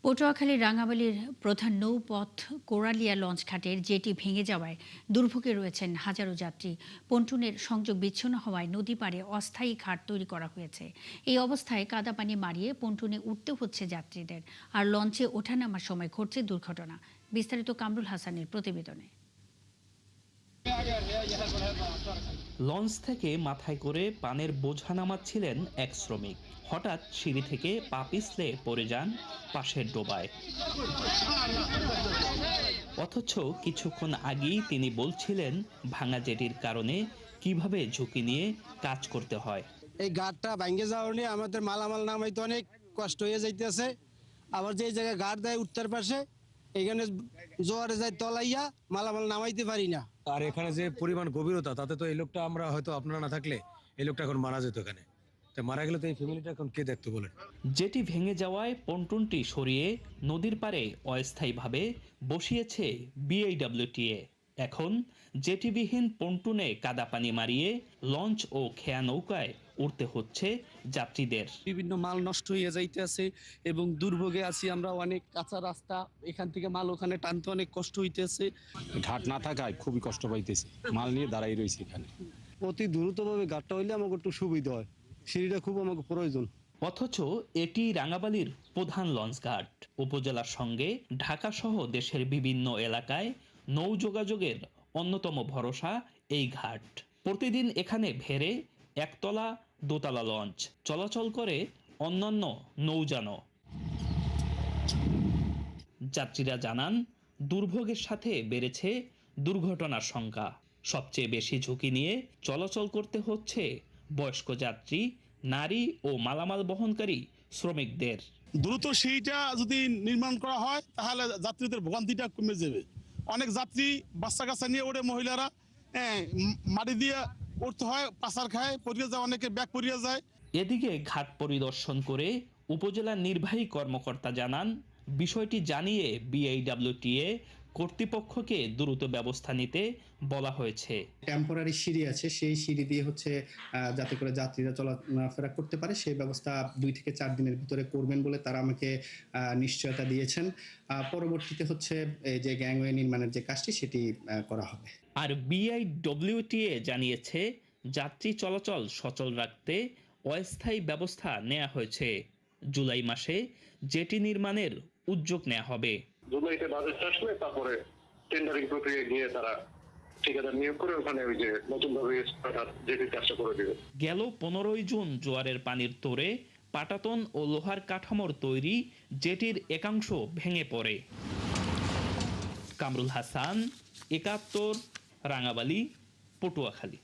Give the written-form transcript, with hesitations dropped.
পটুয়াখালীর রাঙামাটির প্রধান নৌপথ কোরালিয়া লঞ্চঘাটের জেটি ভেঙে যাওয়ায় দুর্ভোগে রয়েছেন হাজারো যাত্রী। পন্টুনের সংযোগ বিচ্ছিন্ন হওয়ায় নদী পাড়ে অস্থায়ী ঘাট তৈরি করা হয়েছে। এই অবস্থায় কাদাপানি মারিয়ে পন্টুনে উঠতে হচ্ছে যাত্রীদের, আর লঞ্চে ওঠানামার সময় ঘটছে দুর্ঘটনা। বিস্তারিত কামরুল হাসানের প্রতিবেদনে। লঞ্চ থেকে মাথায় করে পানের বোঝা নামাচ্ছিলেন এক শ্রমিক। হঠাৎ সিঁড়ি থেকে পা পিছলে পড়ে যান পাশের ডোবায়। অথচ কিছুক্ষণ আগেই তিনি বলছিলেন ভাঙা জেটির কারণে কিভাবে ঝুঁকি নিয়ে কাজ করতে হয়। এই ঘাটটা ভেঙে যাওয়ার নিয়ে আমাদের মালামাল নামাইতে অনেক কষ্ট হয়ে যাইতেছে। আবার যে জায়গায় ঘাট দেয় উত্তর পাশে, এখানে জোয়ারে যায় তলাইয়া মালামাল নামাইতে পারি না। আর এখানে যে পরিমাণ গভীরতা, তাতে তো এই লোকটা, আমরা হয়তো আপনারা না থাকলে এই লোকটা এখন মারা যেত এখানে। মারা গেলে তো এই ফ্যামিলিটা এখন কে দেখতো বলেন। জেটি ভেঙে যাওয়ায় পন্টুনটি সরিয়ে নদীর পাড়ে অস্থায়ীভাবে বসিয়েছে বিআইডব্লিউটিএ। এখন জেটিবিহীন পন্টুনে কাদাপানি মারিয়ে লঞ্চ ও খেয়া নৌকায় উঠতে হচ্ছে যাত্রীদের। বিভিন্ন মাল নষ্ট হয়ে যাইতেছে এবং দুর্ভোগে আছি আমরা। অনেক কাঁচা রাস্তা, এখান থেকে মাল ওখানে টানতে অনেক কষ্ট হইতেছে। ঘাট না থাকায় খুবই কষ্ট পাইতেছি, মাল নিয়ে দাঁড়াই রয়েছে এখানে। অতি দ্রুতভাবে ঘাটটা হইলে আমাকে একটু সুবিধা হয়, সিঁড়িটা খুব আমাকে প্রয়োজন। অথচ এটি রাঙামাটির প্রধান লঞ্চঘাট। উপজেলার সঙ্গে ঢাকা সহ দেশের বিভিন্ন এলাকায় নৌ যোগাযোগের অন্যতম ভরসা এই ঘাট। প্রতিদিন এখানে ভেড়ে একতলা দোতলা লঞ্চ চলাচল করে অন্যান্য নৌযানও। যাত্রীরা জানান, দুর্ভোগের সাথে বেড়েছে দুর্ঘটনার সংখ্যা। সবচেয়ে বেশি ঝুঁকি নিয়ে চলাচল করতে হচ্ছে বয়স্ক যাত্রী, নারী ও মালামাল বহনকারী শ্রমিকদের। দ্রুত সেইটা যদি নির্মাণ করা হয় তাহলে যাত্রীদের ভোগান্তিটা কমে যাবে। অনেক যাত্রী বাচ্চা কাচ্চা নিয়ে ওঠে, মহিলারা মাটি দিয়ে উঠতে হয়, পাচার খায়, পড়িয়ে যায়, অনেকে ব্যাগ পড়িয়ে যায়। এদিকে ঘাট পরিদর্শন করে উপজেলা নির্বাহী কর্মকর্তা জানান, বিষয়টি জানিয়ে বিআইডব্লিউটিএ কর্তৃপক্ষকে দ্রুত ব্যবস্থা নিতে বলা হয়েছে। টেম্পোরারি সিঁড়ি আছে, সেই সিঁড়ি দিয়ে যাতে করে যাত্রীরা চলাফেরা করতে পারে, সেই ব্যবস্থা 2 থেকে 4 দিনের ভিতরে করবেন বলে তারা আমাকে নিশ্চয়তা দিয়েছেন। পরবর্তীতে এই যে গ্যাংওয়ে নির্মাণের যে কাজটি সেটি করা হবে। আর বিআইডব্লিউটিএ জানিয়েছে, যাত্রী চলাচল সচল রাখতে অস্থায়ী ব্যবস্থা নেওয়া হয়েছে। জুলাই মাসে জেটি নির্মাণের উদ্যোগ নেওয়া হবে। জুলাইতে বাজেট আসলে তারপরে টেন্ডারিং প্রক্রিয়া নিয়ে তারা ঠিকাদার নিয়োগ করে ওখানে ওই যে নতুনভাবে জেটির কাজটা করে দিবে। গেল 15ই জুন জোয়ারের পানির তোড়ে পাটাতন ও লোহার কাঠামোর তৈরি জেটির একাংশ ভেঙে পড়ে। কামরুল হাসান, 71, রাঙামাটি, পটুয়াখালী।